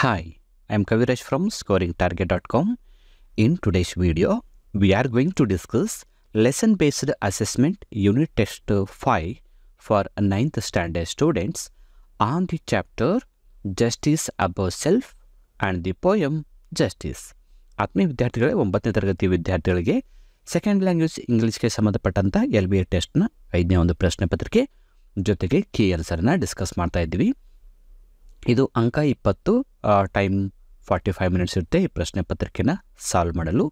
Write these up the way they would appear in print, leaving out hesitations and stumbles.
Hi, I'm Kaviraj from scoringtarget.com. In today's video, we are going to discuss lesson-based assessment unit test 5 for 9th standard students on the chapter Justice Above Self and the poem Justice. ಆತ್ಮೀಯ ವಿದ್ಯಾರ್ಥಿಗಳೇ, 9ನೇ ತರಗತಿ ವಿದ್ಯಾರ್ಥಿಗಳಿಗೆ second language ಇಂಗ್ಲೀಷ್ಗೆ ಸಂಬಂಧಪಟ್ಟಂಥ LBA ಟೆಸ್ಟ್ನ 5ನೇ ಒಂದು ಪ್ರಶ್ನೆ ಪತ್ರಿಕೆ ಜೊತೆಗೆ ಕೀ ಆನ್ಸರ್ನ ಡಿಸ್ಕಸ್ ಮಾಡ್ತಾ ಇದ್ದೀವಿ. ಇದು ಅಂಕ 20, ಟೈಮ್ 45 ಮಿನಿಟ್ಸ್ ಇರುತ್ತೆ ಈ ಪ್ರಶ್ನೆ ಪತ್ರಿಕೆನ ಸಾಲ್ವ್ ಮಾಡಲು.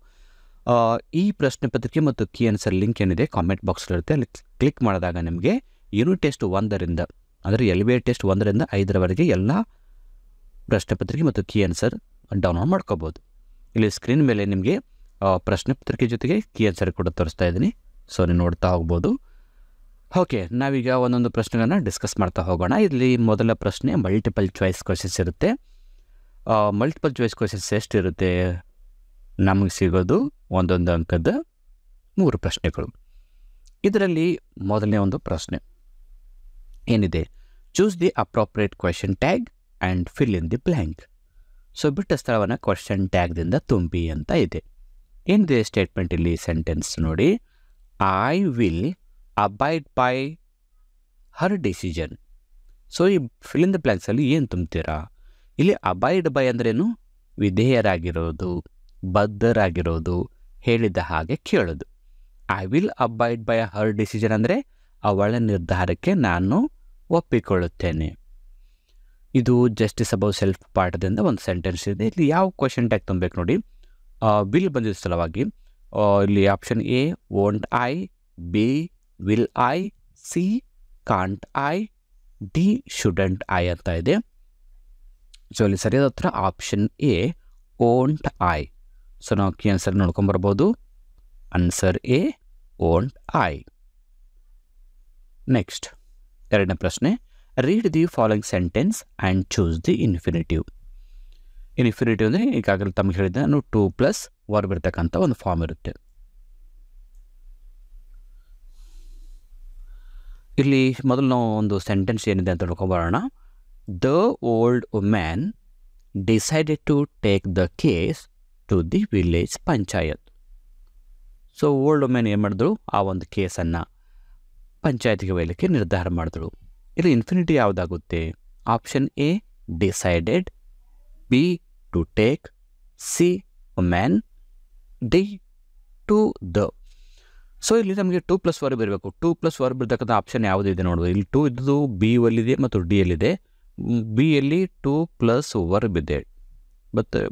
ಈ ಪ್ರಶ್ನೆ ಪತ್ರಿಕೆ ಮತ್ತು ಕೀ ಆನ್ಸರ್ ಲಿಂಕ್ ಏನಿದೆ ಕಾಮೆಂಟ್ ಬಾಕ್ಸಲ್ಲಿರುತ್ತೆ. ಅಲ್ಲಿ ಕ್ಲಿಕ್ ಮಾಡಿದಾಗ ನಿಮಗೆ ಯೂನಿಟ್ ಟೆಸ್ಟ್ 1ರಿಂದ ಅಂದರೆ LBA ಟೆಸ್ಟ್ 1ರಿಂದ 5ರವರೆಗೆ ಎಲ್ಲ ಪ್ರಶ್ನೆ ಪತ್ರಿಕೆ ಮತ್ತು ಕೀ ಆನ್ಸರ್ ಡೌನ್ಲೋಡ್ ಮಾಡ್ಕೋಬೋದು. ಇಲ್ಲಿ ಸ್ಕ್ರೀನ್ ಮೇಲೆ ನಿಮಗೆ ಪ್ರಶ್ನೆ ಪತ್ರಿಕೆ ಜೊತೆಗೆ ಕೀ ಆನ್ಸರ್ ಕೂಡ ತೋರಿಸ್ತಾ ಇದ್ದೀನಿ, ಸೊ ನೀವು ನೋಡ್ತಾ ಹೋಗ್ಬೋದು. ಓಕೆ, ನಾವೀಗ ಒಂದೊಂದು ಪ್ರಶ್ನೆಗಳನ್ನು ಡಿಸ್ಕಸ್ ಮಾಡ್ತಾ ಹೋಗೋಣ. ಇಲ್ಲಿ ಮೊದಲ ಪ್ರಶ್ನೆ ಮಲ್ಟಿಪಲ್ ಚಾಯ್ಸ್ ಕ್ವೆಶನ್ಸ್ ಇರುತ್ತೆ. ಮಲ್ಟಿಪಲ್ ಚಾಯ್ಸ್ ಕ್ವೆಶನ್ಸ್ ಎಷ್ಟಿರುತ್ತೆ? ನಮಗೆ ಸಿಗೋದು ಒಂದೊಂದು ಅಂಕದ 3 ಪ್ರಶ್ನೆಗಳು. ಇದರಲ್ಲಿ ಮೊದಲನೇ ಒಂದು ಪ್ರಶ್ನೆ ಏನಿದೆ, choose the appropriate question tag and fill in the blank. So ಬಿಟ್ಟ ಸ್ಥಳವನ್ನು ಕ್ವೆಶನ್ ಟ್ಯಾಗ್ದಿಂದ ತುಂಬಿ ಅಂತ ಇದೆ. ಏನಿದೆ ಸ್ಟೇಟ್ಮೆಂಟ್ ಇಲ್ಲಿ? ಸೆಂಟೆನ್ಸ್ ನೋಡಿ, I will abide by her decision. So ಈ ಫಿಲ್ ಇನ್ ದ ಬ್ಲ್ಯಾಂಕ್ಸಲ್ಲಿ ಏನು ತುಂಬ್ತೀರಾ? ಇಲ್ಲಿ ಅಬೈಡ್ ಬೈ ಅಂದ್ರೇನು? ವಿಧೇಯರಾಗಿರೋದು, ಬದ್ಧರಾಗಿರೋದು, ಹೇಳಿದ ಹಾಗೆ ಕೇಳೋದು. I will abide by her decision ಅಂದರೆ ಅವಳ ನಿರ್ಧಾರಕ್ಕೆ ನಾನು ಒಪ್ಪಿಕೊಳ್ಳುತ್ತೇನೆ. ಇದು ಜಸ್ಟಿಸ್ ಅಬೌವ್ ಸೆಲ್ಫ್ ಪಾಠದಿಂದ ಒಂದು ಸೆಂಟೆನ್ಸ್ ಇದೆ. ಇಲ್ಲಿ ಯಾವ ಕ್ವೆಶನ್ ಟ್ಯಾಗ್ ತುಂಬಬೇಕು ನೋಡಿ. ವಿಲ್ ಬಂದಿದ್ದ ಸಲುವಾಗಿ ಇಲ್ಲಿ option A won't I, B will I, C can't I, D shouldn't I ಅಂತ ಇದೆ. ಸೊ ಇಲ್ಲಿ ಸರಿಯಾದ ಉತ್ತರ option A won't I. So ನಾವು ಕೀ ಆನ್ಸರ್ ನೋಡ್ಕೊಂಬರ್ಬೋದು. Answer A won't I. Next ಎರಡನೇ ಪ್ರಶ್ನೆ, read the following sentence and choose the infinitive. Infinitive ಅಂದರೆ ಈಗಾಗಲೇ ತಮಗೆ ಹೇಳಿದ್ದೆ ನಾನು 2+ ವರ್ಬ್ ಇರ್ತಕ್ಕಂಥ ಒಂದು ಫಾರ್ಮ್ ಇರುತ್ತೆ. ಇಲ್ಲಿ ಮೊದಲು ನಾವು ಒಂದು ಸೆಂಟೆನ್ಸ್ ಏನಿದೆ ಅಂತ ನೋಡ್ಕೊಂಬರೋಣ. The old women decided to take the case to the village panchayat. So old women ಏನು ಮಾಡಿದ್ರು? ಆ ಒಂದು ಕೇಸನ್ನು ಪಂಚಾಯತಿಗೆ ಒಯ್ಯಲಿಕ್ಕೆ ನಿರ್ಧಾರ ಮಾಡಿದ್ರು. ಇಲ್ಲಿ ಇನ್ಫಿನಿಟಿ ಯಾವುದಾಗುತ್ತೆ? Option A decided, B to take, C women, D to the. So ಇಲ್ಲಿ ನಮಗೆ 2+ ವರ್ಬ್ ಇರಬೇಕು. 2+ ವರ್ಬ್ ಇರ್ತಕ್ಕಂಥ ಆಪ್ಷನ್ ಯಾವುದಿದೆ ನೋಡುವುದು. ಇಲ್ಲಿ 2 ಇದ್ದು ಬಿ ಯಲ್ಲಿದೆ ಮತ್ತು ಡಿ ಯಲ್ಲಿದೆ. ಬಿ ಯಲ್ಲಿ 2+ ವರ್ಬ್ ಇದೆ,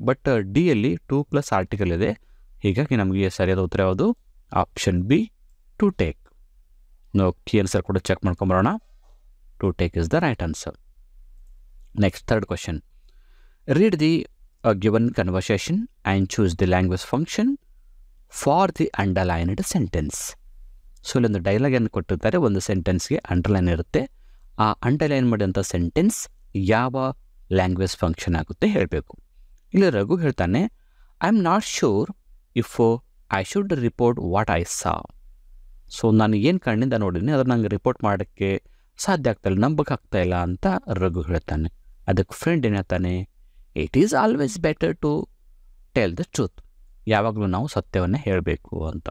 ಬಟ್ ಡಿ ಯಲ್ಲಿ 2+ ಆರ್ಟಿಕಲ್ ಇದೆ. ಹೀಗಾಗಿ ನಮಗೆ ಸರಿಯಾದ ಉತ್ತರ ಯಾವುದು? Option B to take. ನಾವು ಕೀ ಆನ್ಸರ್ ಕೂಡ ಚೆಕ್ ಮಾಡ್ಕೊಂಬರೋಣ. To take is the right answer. Next third question, read the given conversation and choose the language function for the underlined sentence. So ಇಲ್ಲೊಂದು ಡೈಲಾಗನ್ನು ಕೊಟ್ಟಿರ್ತಾರೆ, ಒಂದು ಸೆಂಟೆನ್ಸ್ಗೆ ಅಂಡರ್ಲೈನ್ ಇರುತ್ತೆ. ಆ underline ಮಾಡಿದಂಥ ಸೆಂಟೆನ್ಸ್ ಯಾವ ಲ್ಯಾಂಗ್ವೇಜ್ ಫಂಕ್ಷನ್ ಆಗುತ್ತೆ ಹೇಳಬೇಕು. ಇಲ್ಲಿ ರಘು ಹೇಳ್ತಾನೆ, I am not sure if I should report what I saw. So ನಾನು ಏನು ಕಣ್ಣಿಂದ ನೋಡಿದ್ದೀನಿ ಅದನ್ನು ನಂಗೆ ರಿಪೋರ್ಟ್ ಮಾಡೋಕ್ಕೆ ಸಾಧ್ಯ ಆಗ್ತಾಯಿಲ್ಲ, ನಂಬಕ್ಕಾಗ್ತಾಯಿಲ್ಲ ಅಂತ ರಘು ಹೇಳ್ತಾನೆ. ಅದಕ್ಕೆ ಫ್ರೆಂಡ್ ಏನು ಹೇಳ್ತಾನೆ, it is always better to tell the truth. ಯಾವಾಗಲೂ ನಾವು ಸತ್ಯವನ್ನೇ ಹೇಳಬೇಕು ಅಂತ.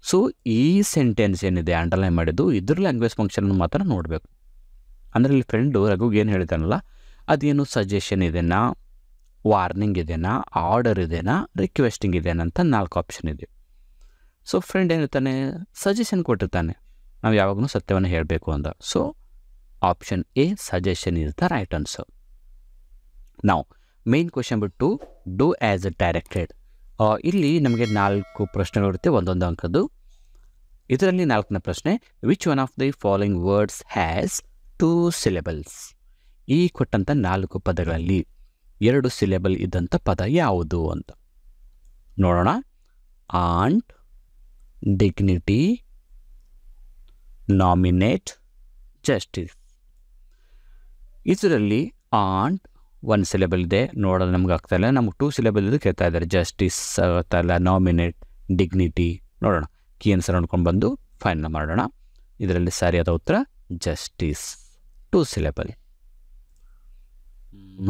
ಸೊ ಈ ಸೆಂಟೆನ್ಸ್ ಏನಿದೆ ಅಂಡರ್ಲೈನ್ ಮಾಡಿದ್ದು, ಇದ್ರ ಲ್ಯಾಂಗ್ವೇಜ್ ಫಂಕ್ಷನ್ ಮಾತ್ರ ನೋಡಬೇಕು. ಅಂದರೆ ಇಲ್ಲಿ ಫ್ರೆಂಡು ರಘುಗೆ ಏನು ಹೇಳ್ತಾನಲ್ಲ, ಅದೇನು ಸಜೆಷನ್ ಇದೆನಾ, ವಾರ್ನಿಂಗ್ ಇದೆನಾ, ಆರ್ಡರ್ ಇದೆನಾ, ರಿಕ್ವೆಸ್ಟಿಂಗ್ ಇದೆನಾ ಅಂತ 4 ಆಪ್ಷನ್ ಇದೆ. ಸೊ ಫ್ರೆಂಡ್ ಏನು ಹೇಳ್ತಾನೆ, ಸಜೆಷನ್ ಕೊಟ್ಟಿರ್ತಾನೆ, ನಾವು ಯಾವಾಗಲೂ ಸತ್ಯವನ್ನು ಹೇಳಬೇಕು ಅಂತ. So option A suggestion is the right answer. ನಾವು ಮೇನ್ ಕ್ವೆಶನ್ ಬಿಟ್ಟು ಡೂ ಆ್ಯಸ್ ಡೈರೆಕ್ಟೆಡ್. ಇಲ್ಲಿ ನಮಗೆ 4 ಪ್ರಶ್ನೆಗಳಿರುತ್ತೆ, ಒಂದೊಂದು ಅಂಕದ್ದು. ಇದರಲ್ಲಿ 4ನೇ ಪ್ರಶ್ನೆ, which one of the following words has 2 syllables. ಈ ಕೊಟ್ಟಂಥ 4 ಪದಗಳಲ್ಲಿ 2 ಸಿಲೆಬಲ್ ಇದ್ದಂಥ ಪದ ಯಾವುದು ಅಂತ ನೋಡೋಣ. Ant, dignity, nominate, justice. ಇದರಲ್ಲಿ ಆಂಟ್ 1 ಸಿಲೆಬಲ್ ಇದೆ, ನೋಡೋದು ನಮ್ಗೆ ಆಗ್ತಾಯಿಲ್ಲ. ನಮ್ಗೆ 2 ಸಿಲೆಬಲ್ ಇದು ಕೇಳ್ತಾ ಇದ್ದಾರೆ. ಜಸ್ಟಿಸ್ ಆಗ್ತಾಯಿಲ್ಲ, ನಾಮಿನೇಟ್, ಡಿಗ್ನಿಟಿ. ನೋಡೋಣ, ಕೀ ಆನ್ಸರ್ ನೋಡ್ಕೊಂಡು ಬಂದು ಫೈನಲ್ ಮಾಡೋಣ. ಇದರಲ್ಲಿ ಸರಿಯಾದ ಉತ್ತರ ಜಸ್ಟಿಸ್, 2 ಸಿಲೆಬಲ್.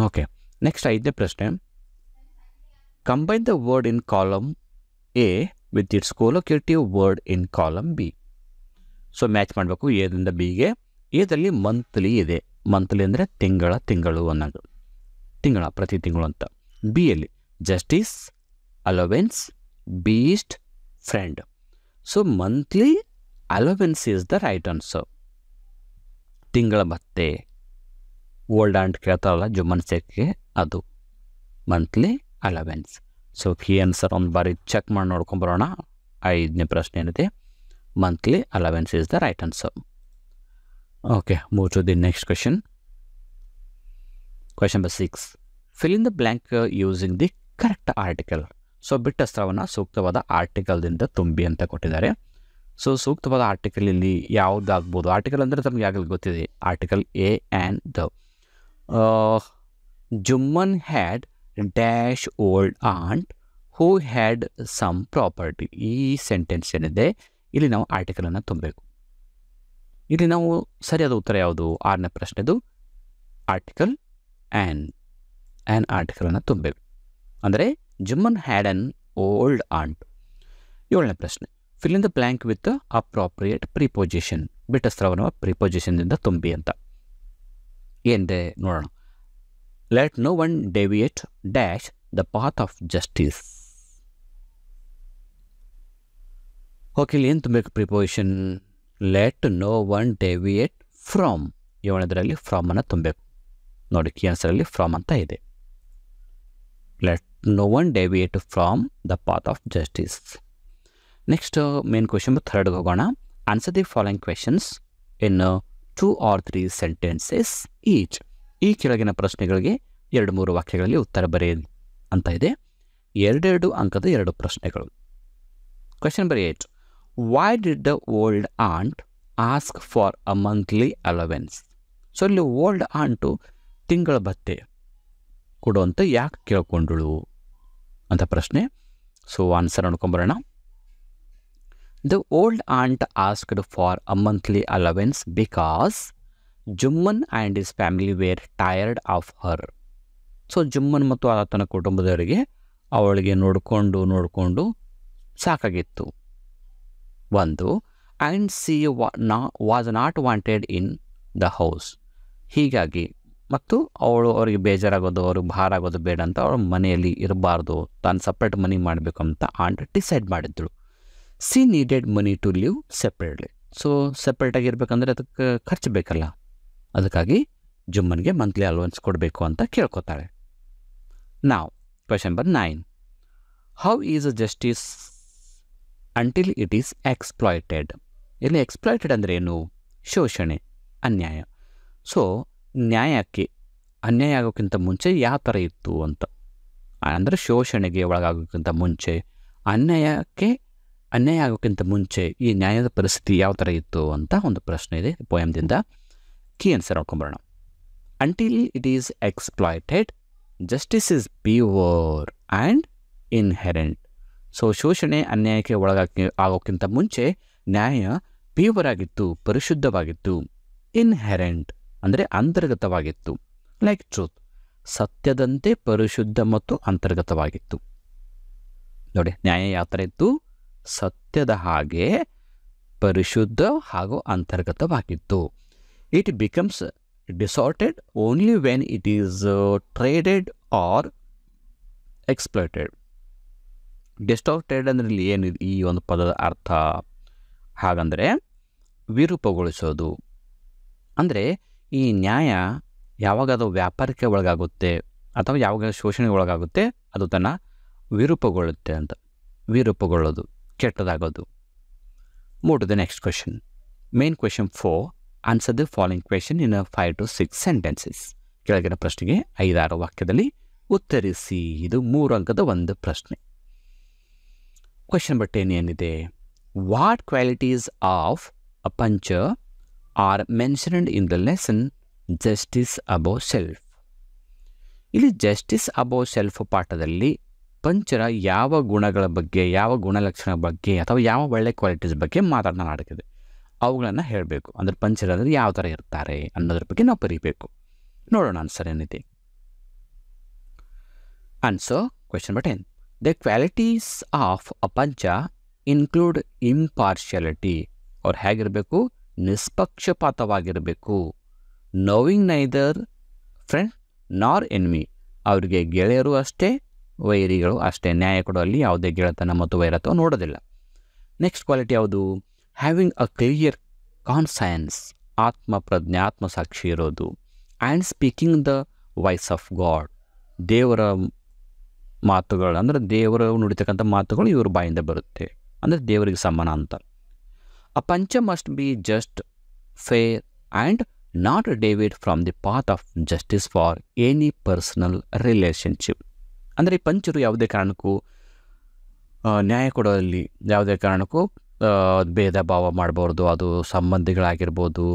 ಓಕೆ, ನೆಕ್ಸ್ಟ್ 5ನೇ ಪ್ರಶ್ನೆ, combine the word in column A with its collocative word in column B. So match ಮಾಡಬೇಕು ಎದಿಂದ ಬಿಗೆ. ಎದಲ್ಲಿ ಮಂತ್ಲಿ ಇದೆ, ಮಂತ್ಲಿ ಅಂದರೆ ತಿಂಗಳು ಅನ್ನೋದು, ಪ್ರತಿ ತಿಂಗಳು ಅಂತ. ಬಿಯಲ್ಲಿ justice, allowance, beast, friend. So monthly allowance is the right answer. ತಿಂಗಳ ಭತ್ತೆ, ಓಲ್ಡ್ ಆಂಟ್ ಕೇಳ್ತಾರಲ್ಲ ಜುಮ್ಮನ್ ಚೆಕ್ಗೆ, ಅದು monthly allowance. So key answer ಒಂದು ಬಾರಿ ಚೆಕ್ ಮಾಡಿ ನೋಡ್ಕೊಂಬರೋಣ. 5ನೇ ಪ್ರಶ್ನೆ ಏನಿದೆ, monthly allowance is the right answer. Okay, move to the next question. Question number 6, fill in the blank using the correct article. So ಬಿಟ್ಟ ಸ್ಥಳವನ್ನು ಸೂಕ್ತವಾದ ಆರ್ಟಿಕಲ್ದಿಂದ ತುಂಬಿ ಅಂತ ಕೊಟ್ಟಿದ್ದಾರೆ. ಸೊ ಸೂಕ್ತವಾದ ಆರ್ಟಿಕಲ್ ಇಲ್ಲಿ ಯಾವುದಾಗ್ಬೋದು? ಆರ್ಟಿಕಲ್ ಅಂದರೆ ತಮಗೆ ಆಗಲಿ ಗೊತ್ತಿದೆ, article a and the. Jumman had dash old aunt who had some property. ಈ ಸೆಂಟೆನ್ಸ್ ಏನಿದೆ ಇಲ್ಲಿ ನಾವು ಆರ್ಟಿಕಲನ್ನು ತುಂಬಬೇಕು. ಇಲ್ಲಿ ನಾವು ಸರಿಯಾದ ಉತ್ತರ ಯಾವುದು? 6ನೇ ಪ್ರಶ್ನೆದು ಆರ್ಟಿಕಲ್ ಆ್ಯನ್ ಆರ್ಟಿಕಲನ್ನು ತುಂಬಬೇಕು. ಅಂದರೆ Jumman had an old aunt. 7ನೇ ಪ್ರಶ್ನೆ, fill in the blank with appropriate preposition. ಬಿಟ್ಟ ಸ್ಥಳವನ್ನು ಪ್ರಿಪೋಸಿಷನ್ನಿಂದ ತುಂಬಿ ಅಂತ. ಏನಿದೆ ನೋಡೋಣ. Let no one deviate dash the path of justice. Okay, ಇಲ್ಲಿ ಏನು ತುಂಬಬೇಕು? Preposition. Let no one deviate from. 7ನೇದರಲ್ಲಿ ಫ್ರಾಮ್ ಅನ್ನು ತುಂಬಬೇಕು. ನೋಡಿ, ಕೀ ಆನ್ಸರಲ್ಲಿ ಫ್ರಾಮ್ ಅಂತ ಇದೆ. Let no one deviate from the path of justice. Next main question 3ಗೆ ಹೋಗೋಣ. Answer the following questions in 2 or 3 sentences each. ಈ ಕೆಳಗಿನ ಪ್ರಶ್ನೆಗಳಿಗೆ 2-3 ವಾಕ್ಯಗಳಲ್ಲಿ ಉತ್ತರ ಬರೆಯಿರಿ ಅಂತ ಇದೆ. 2 ಅಂಕದ 2 ಪ್ರಶ್ನೆಗಳು. Question number 8, why did the old aunt ask for a monthly allowance. So ಇಲ್ಲಿ ಓಲ್ಡ್ ಆಂಟು ತಿಂಗಳ ಭತ್ತೆ ಕೊಡುವಂತ ಯಾಕೆ ಕೇಳ್ಕೊಂಡಳು ಅಂತ ಪ್ರಶ್ನೆ. ಸೊ ಆನ್ಸರ್ ನೋಡ್ಕೊಂಬರೋಣ. The old aunt asked for a monthly allowance because Jumman and his family were tired of her. So Jumman ಮತ್ತು ಆತನ ಕುಟುಂಬದವರಿಗೆ ಅವಳಿಗೆ ನೋಡಿಕೊಂಡು ಸಾಕಾಗಿತ್ತು. 1, and she was not wanted in the house. ಹೀಗಾಗಿ ಮತ್ತು ಅವರಿಗೆ ಬೇಜಾರಾಗೋದು, ಅವ್ರಿಗೆ ಭಾರ ಆಗೋದು ಬೇಡ ಅಂತ ಅವಳು ಮನೆಯಲ್ಲಿ ಇರಬಾರ್ದು, ತಾನು ಸಪ್ರೇಟ್ ಮನಿ ಮಾಡಬೇಕು ಅಂತ ಆಂಟ್ ಡಿಸೈಡ್ ಮಾಡಿದ್ರು. She needed money to live separately. So ಸೆಪ್ರೇಟಾಗಿ ಇರಬೇಕಂದ್ರೆ ಅದಕ್ಕೆ ಖರ್ಚು ಬೇಕಲ್ಲ, ಅದಕ್ಕಾಗಿ ಜುಮ್ಮನ್ಗೆ ಮಂತ್ಲಿ ಅಲವೆನ್ಸ್ ಕೊಡಬೇಕು ಅಂತ ಕೇಳ್ಕೊತಾಳೆ. ನಾವು question number 9, how is a justice until it is exploited. ಇಲ್ಲಿ ಎಕ್ಸ್ಪ್ಲಾಯ್ಟೆಡ್ ಅಂದರೆ ಏನು? ಶೋಷಣೆ, ಅನ್ಯಾಯ. ಸೊ ನ್ಯಾಯಕ್ಕೆ ಅನ್ಯಾಯ ಆಗೋಕ್ಕಿಂತ ಮುಂಚೆ ಯಾವ ಥರ ಇತ್ತು ಅಂತ, ಅಂದರೆ ಶೋಷಣೆಗೆ ಒಳಗಾಗೋಕ್ಕಿಂತ ಮುಂಚೆ, ಅನ್ಯಾಯ ಆಗೋಕ್ಕಿಂತ ಮುಂಚೆ ಈ ನ್ಯಾಯದ ಪರಿಸ್ಥಿತಿ ಯಾವ ಥರ ಇತ್ತು ಅಂತ ಒಂದು ಪ್ರಶ್ನೆ ಇದೆ ಪೋಯಮ್ದಿಂದ. ಕೀ ಆನ್ಸರ್ ನೋಡ್ಕೊಂಬರೋಣ. Until it is exploited justice is pure and inherent. So ಶೋಷಣೆ ಅನ್ಯಾಯಕ್ಕೆ ಆಗೋಕ್ಕಿಂತ ಮುಂಚೆ ನ್ಯಾಯ ಪ್ಯೂರ್ ಆಗಿತ್ತು, ಪರಿಶುದ್ಧವಾಗಿತ್ತು. ಇನ್ಹೆರೆಂಟ್ ಅಂದರೆ ಅಂತರ್ಗತವಾಗಿತ್ತು. ಲೈಕ್ ಟ್ರೂತ್, ಸತ್ಯದಂತೆ ಪರಿಶುದ್ಧ ಮತ್ತು ಅಂತರ್ಗತವಾಗಿತ್ತು. ನೋಡಿ, ನ್ಯಾಯ ಯಾವ ಥರ ಇತ್ತು? ಸತ್ಯದ ಹಾಗೆ ಪರಿಶುದ್ಧ ಹಾಗೂ ಅಂತರ್ಗತವಾಗಿತ್ತು. It becomes distorted only when it is traded or exploited. Distorted ಅಂದರೆ ಇಲ್ಲಿ ಏನಿದೆ ಈ ಒಂದು ಪದದ ಅರ್ಥ? ಹಾಗಂದರೆ ವಿರೂಪಗೊಳಿಸೋದು. ಅಂದರೆ ಈ ನ್ಯಾಯ ಯಾವಾಗ ಅದು ವ್ಯಾಪಾರಕ್ಕೆ ಒಳಗಾಗುತ್ತೆ ಅಥವಾ ಯಾವಾಗ ಶೋಷಣೆಗೆ ಒಳಗಾಗುತ್ತೆ ಅದು ತನ್ನ ವಿರೂಪಗೊಳ್ಳುತ್ತೆ ಅಂತ. ವಿರೂಪಗೊಳ್ಳೋದು, ಕೆಟ್ಟದಾಗೋದು. Move to the next question. Main question 4, answer the following question in 5 to 6 sentences. ಕೆಳಗಿನ ಪ್ರಶ್ನೆಗೆ 5-6 ವಾಕ್ಯದಲ್ಲಿ ಉತ್ತರಿಸಿ. ಇದು 3 ಅಂಕದ ಒಂದು ಪ್ರಶ್ನೆ. ಕ್ವೆಶನ್ ನಂಬರ್ 10 ಏನಿದೆ? What qualities of a panch are mentioned in the lesson Justice Above Self. ಇಲ್ಲಿ ಜಸ್ಟಿಸ್ ಅಬೌವ್ ಸೆಲ್ಫ್ ಪಾಠದಲ್ಲಿ ಪಂಚರ ಯಾವ ಗುಣಗಳ ಬಗ್ಗೆ, ಯಾವ ಗುಣಲಕ್ಷಣ ಬಗ್ಗೆ ಅಥವಾ ಯಾವ ಒಳ್ಳೆ ಕ್ವಾಲಿಟೀಸ್ ಬಗ್ಗೆ ಮಾತನಾಡಿದೆ ಅವುಗಳನ್ನು ಹೇಳಬೇಕು. ಅಂದರೆ ಪಂಚರ ಅಂದರೆ ಯಾವ ಥರ ಇರ್ತಾರೆ ಅನ್ನೋದ್ರ ಬಗ್ಗೆ ನಾವು ಬರೀಬೇಕು. ನೋಡೋಣ ಆನ್ಸರ್ ಏನಿದೆ. Answer question number 10. The qualities of a pancha include impartiality. ಅವ್ರು ಹೇಗಿರಬೇಕು? ನಿಷ್ಪಕ್ಷಪಾತವಾಗಿರಬೇಕು. ನೋವಿಂಗ್ ನೈದರ್ ಫ್ರೆಂಡ್ ನಾರ್ ಎನ್ಮಿ. ಅವರಿಗೆ ಗೆಳೆಯರು ಅಷ್ಟೇ, ವೈರಿಗಳು ಅಷ್ಟೇ. ನ್ಯಾಯ ಕೊಡುವಲ್ಲಿ ಯಾವುದೇ ಗೆಳೆತನ ಮತ್ತು ವೈರತ್ವ ನೋಡೋದಿಲ್ಲ. ನೆಕ್ಸ್ಟ್ ಕ್ವಾಲಿಟಿ ಯಾವುದು? Having a clear conscience. ಆತ್ಮಪ್ರಜ್ಞೆ, ಆತ್ಮಸಾಕ್ಷಿ ಇರೋದು. And speaking the voice of God. ದೇವರ ಮಾತುಗಳು ಅಂದರೆ ದೇವರು ನುಡಿತಕ್ಕಂಥ ಮಾತುಗಳು ಇವ್ರ ಬಾಯಿಂದ ಬರುತ್ತೆ, ಅಂದರೆ ದೇವರಿಗೆ ಸಮಾನ ಅಂತ. ಅ ಪಂಚ must be just, fair and not David from the path of justice for any personal relationship. ಅಂದರೆ ಈ ಪಂಚರು ಯಾವುದೇ ಕಾರಣಕ್ಕೂ ನ್ಯಾಯ ಕೊಡೋಲ್ಲಿ ಯಾವುದೇ ಕಾರಣಕ್ಕೂ ಭೇದ ಭಾವ ಮಾಡಬಾರ್ದು. ಅದು ಸಂಬಂಧಿಗಳಾಗಿರ್ಬೋದು,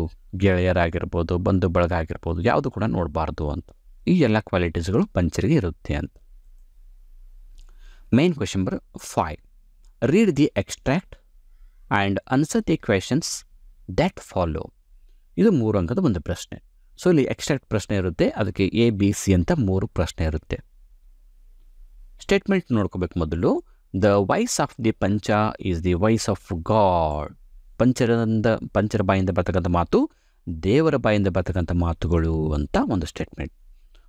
ಗೆಳೆಯರಾಗಿರ್ಬೋದು, ಬಂಧು ಬಳಗ ಆಗಿರ್ಬೋದು, ಯಾವುದು ಕೂಡ ನೋಡಬಾರ್ದು ಅಂತ. ಈ ಎಲ್ಲ ಕ್ವಾಲಿಟೀಸ್ಗಳು ಪಂಚರಿಗೆ ಇರುತ್ತೆ ಅಂತ. Main question number 5. Read the extract and answer the questions that follow. ಇದು 3 ಅಂಕದ ಒಂದು ಪ್ರಶ್ನೆ. ಸೊ ಇಲ್ಲಿ ಎಕ್ಸ್ಟ್ರಾಕ್ಟ್ ಪ್ರಶ್ನೆ ಇರುತ್ತೆ, ಅದಕ್ಕೆ ABC ಅಂತ 3 ಪ್ರಶ್ನೆ ಇರುತ್ತೆ. ಸ್ಟೇಟ್ಮೆಂಟ್ ನೋಡ್ಕೋಬೇಕು ಮೊದಲು. The voice of the panch is the voice of God. ಪಂಚರ ಬಾಯಿಂದ ಬರ್ತಕ್ಕಂಥ ಮಾತು ದೇವರ ಬಾಯಿಂದ ಬರ್ತಕ್ಕಂಥ ಮಾತುಗಳು ಅಂತ ಒಂದು ಸ್ಟೇಟ್ಮೆಂಟ್.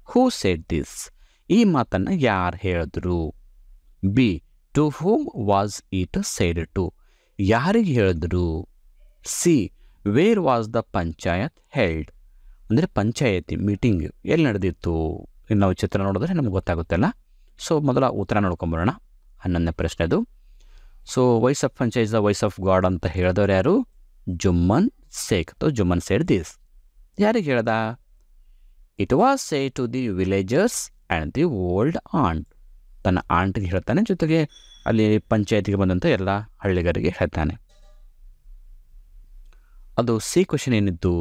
Who shed this. ಈ ಮಾತನ್ನು ಯಾರು ಹೇಳಿದ್ರು? B. To whom was it said to. ಯಾರಿಗೆ ಹೇಳಿದ್ರು? C. Where was the panchayat held. ಅಂದರೆ ಪಂಚಾಯತಿ ಮೀಟಿಂಗ್ ಎಲ್ಲಿ ನಡೆದಿತ್ತು? ಇನ್ನು ನಾವು ಚಿತ್ರ ನೋಡಿದ್ರೆ ನಮ್ಗೆ ಗೊತ್ತಾಗುತ್ತಲ್ಲ. ಸೊ ಮೊದಲ ಉತ್ತರ ನೋಡ್ಕೊಂಬರೋಣ. 11ನೇ ಪ್ರಶ್ನೆದು. So voice of panch is the voice of God ಅಂತ ಹೇಳಿದವ್ರು ಯಾರು? ಜುಮ್ಮನ್ ಶೇಖ್. Jumman said this. ಯಾರಿಗೆ ಹೇಳ್ದ? It was say to the villagers and the old aunt. ತನ್ನ ಆಂಟ್ಗೆ ಹೇಳ್ತಾನೆ, ಜೊತೆಗೆ ಅಲ್ಲಿ ಪಂಚಾಯತಿಗೆ ಬಂದಂಥ ಎಲ್ಲ ಹಳ್ಳಿಗರಿಗೆ ಹೇಳ್ತಾನೆ. ಅದು ಸಿ ಕ್ವೆಶನ್ ಏನಿತ್ತು?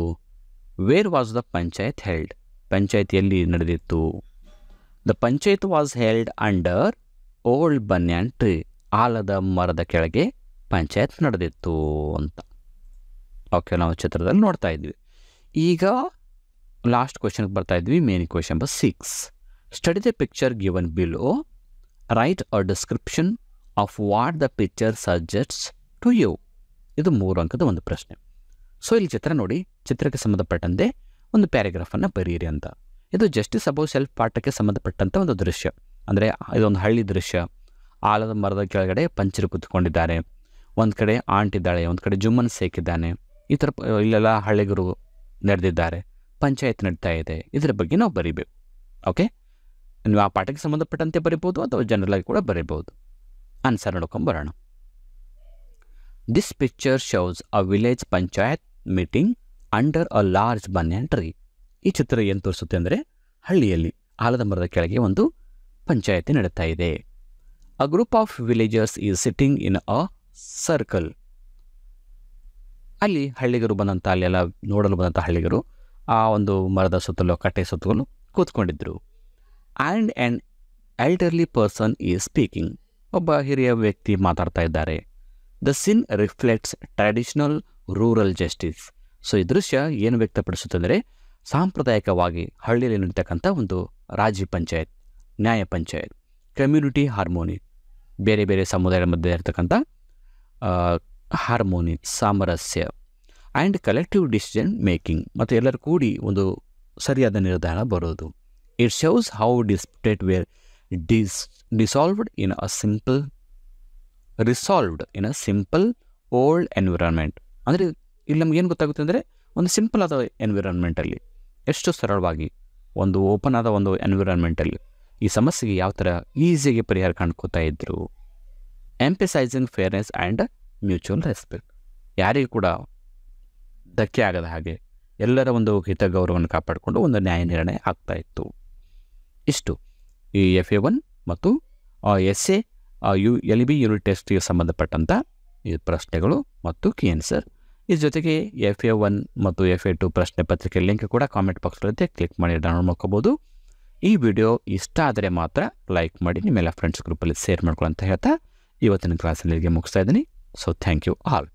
Wear was the panchayat held. ಪಂಚಾಯತಿಯಲ್ಲಿ ನಡೆದಿತ್ತು. The panchayat was held under old banyan tree. ಆಲದ ಮರದ ಕೆಳಗೆ ಪಂಚಾಯತ್ ನಡೆದಿತ್ತು ಅಂತ. ಓಕೆ, ನಾವು ಚಿತ್ರದಲ್ಲಿ ನೋಡ್ತಾ ಇದ್ವಿ. ಈಗ ಲಾಸ್ಟ್ ಕ್ವೆಶನ್ಗೆ ಬರ್ತಾ ಇದ್ವಿ. Main question number 6. Study the picture given below. Write a description of what the picture suggests to you. ಇದು 3 ಅಂಕದ ಒಂದು ಪ್ರಶ್ನೆ. ಸೊ ಇಲ್ಲಿ ಚಿತ್ರ ನೋಡಿ, ಚಿತ್ರಕ್ಕೆ ಸಂಬಂಧಪಟ್ಟಂತೆ ಒಂದು ಪ್ಯಾರಾಗ್ರಾಫನ್ನು ಬರೀರಿ ಅಂತ. ಇದು ಜಸ್ಟಿಸ್ ಅಬೌವ್ ಸೆಲ್ಫ್ ಪಾಠಕ್ಕೆ ಸಂಬಂಧಪಟ್ಟಂಥ ಒಂದು ದೃಶ್ಯ. ಅಂದರೆ ಇದೊಂದು ಹಳ್ಳಿ ದೃಶ್ಯ. ಆಲದ ಮರದ ಕೆಳಗಡೆ ಪಂಚರು ಕೂತ್ಕೊಂಡಿದ್ದಾರೆ. ಒಂದು ಕಡೆ ಆಂಟ್ ಇದ್ದಾಳೆ, ಒಂದು ಕಡೆ ಜುಮ್ಮನ್ ಶೇಖ್ ಇದ್ದಾನೆ. ಈ ಥರ ಇಲ್ಲೆಲ್ಲ ಹಳ್ಳಿಗರು ನಡೆದಿದ್ದಾರೆ, ಪಂಚಾಯತ್ ನಡೀತಾ ಇದೆ. ಇದರ ಬಗ್ಗೆ ನಾವು ಬರೀಬೇಕು. ಓಕೆ, ನೀವು ಆ ಪಾಠಕ್ಕೆ ಸಂಬಂಧಪಟ್ಟಂತೆ ಬರಿಬೋದು ಅಥವಾ ಜನರಲ್ ಆಗಿ ಕೂಡ ಬರೀಬೋದು. ಆನ್ಸರ್ ನೋಡ್ಕೊಂಬರೋಣ. This picture shows a village panchayat meeting under a large banyan tree. ಈ ಚಿತ್ರ ಏನು ತೋರಿಸುತ್ತೆ ಅಂದರೆ ಹಳ್ಳಿಯಲ್ಲಿ ಆಲದ ಮರದ ಕೆಳಗೆ ಒಂದು ಪಂಚಾಯತಿ ನಡೀತಾ ಇದೆ. A group of villagers is sitting in a circle. ಅಲ್ಲಿ ಹಳ್ಳಿಗರು ಬಂದಂಥ, ಅಲ್ಲೆಲ್ಲ ನೋಡಲು ಬಂದಂಥ ಹಳ್ಳಿಗರು ಆ ಒಂದು ಮರದ ಸುತ್ತಲೂ, ಕಟ್ಟೆ ಸುತ್ತಲೂ ಕೂತ್ಕೊಂಡಿದ್ರು. And an elderly person is speaking. ಒಬ್ಬ ಹಿರಿಯ ವ್ಯಕ್ತಿ ಮಾತಾಡ್ತಾ ಇದ್ದಾರೆ. The scene reflects traditional rural justice. So ಈ ದೃಶ್ಯ ಏನು ವ್ಯಕ್ತಪಡಿಸುತ್ತಂದರೆ ಸಾಂಪ್ರದಾಯಿಕವಾಗಿ ಹಳ್ಳಿಯಲ್ಲಿ ನಡೀತಕ್ಕಂಥ ಒಂದು ರಾಜಿ ಪಂಚಾಯತ್, ನ್ಯಾಯ ಪಂಚಾಯತ್, ಕಮ್ಯುನಿಟಿ ಹಾರ್ಮೋನಿ, ಬೇರೆ ಬೇರೆ ಸಮುದಾಯಗಳ ಮಧ್ಯೆ ಇರತಕ್ಕಂಥ ಹಾರ್ಮೋನಿ, ಸಾಮರಸ್ಯ, ಆ್ಯಂಡ್ ಕಲೆಕ್ಟಿವ್ ಡಿಸಿಷನ್ ಮೇಕಿಂಗ್, ಮತ್ತು ಎಲ್ಲರೂ ಕೂಡಿ ಒಂದು ಸರಿಯಾದ ನಿರ್ಧಾರ ಬರೋದು. It shows how disputed were resolved in a simple old environment. ಅಂದರೆ ಇಲ್ಲಿ ನಮ್ಗೆ ಏನು ಗೊತ್ತಾಗುತ್ತೆ ಅಂದರೆ ಒಂದು ಸಿಂಪಲ್ ಆದ ಎನ್ವಿರಾನ್ಮೆಂಟಲ್ಲಿ, ಎಷ್ಟು ಸರಳವಾಗಿ ಒಂದು ಓಪನ್ ಆದ ಒಂದು ಎನ್ವಿರಾನ್ಮೆಂಟಲ್ಲಿ ಈ ಸಮಸ್ಯೆಗೆ ಯಾವ ಥರ ಈಸಿಯಾಗಿ ಪರಿಹಾರ ಕಂಡ್ಕೋತಾ ಇದ್ರು. Emphasising fairness and mutual respect. ಯಾರಿಗೂ ಕೂಡ ಧಕ್ಕೆ ಆಗದ ಹಾಗೆ ಎಲ್ಲರ ಒಂದು ಹಿತಗೌರವವನ್ನು ಕಾಪಾಡಿಕೊಂಡು ಒಂದು ನ್ಯಾಯ ನಿರ್ಣಯ ಆಗ್ತಾ ಇತ್ತು. ಇಷ್ಟು ಈ FA1 ಮತ್ತು SA LB ಯೂನಿಟ್ ಟೆಸ್ಟ್ಗೆ ಸಂಬಂಧಪಟ್ಟಂಥ ಈ ಪ್ರಶ್ನೆಗಳು ಮತ್ತು ಕೀ ಆನ್ಸರ್. ಇದ್ರ ಜೊತೆಗೆ FA1 ಮತ್ತು FA2 ಪ್ರಶ್ನೆ ಪತ್ರಿಕೆ ಲಿಂಕ್ ಕೂಡ ಕಾಮೆಂಟ್ ಬಾಕ್ಸ್ಗಳಿರುತ್ತೆ, ಕ್ಲಿಕ್ ಮಾಡಿ ಡೌನ್ಲೋಡ್ ಮಾಡ್ಕೋಬೋದು. ಈ ವಿಡಿಯೋ ಇಷ್ಟ ಆದರೆ ಮಾತ್ರ ಲೈಕ್ ಮಾಡಿ, ನಿಮ್ಮೆಲ್ಲ ಫ್ರೆಂಡ್ಸ್ ಗ್ರೂಪಲ್ಲಿ ಶೇರ್ ಮಾಡ್ಕೊಳ್ಳೋ ಅಂತ ಹೇಳ್ತಾ ಇವತ್ತಿನ ಕ್ಲಾಸಲ್ಲಿ ಮುಗಿಸ್ತಾ ಇದ್ದೀನಿ. So thank you all.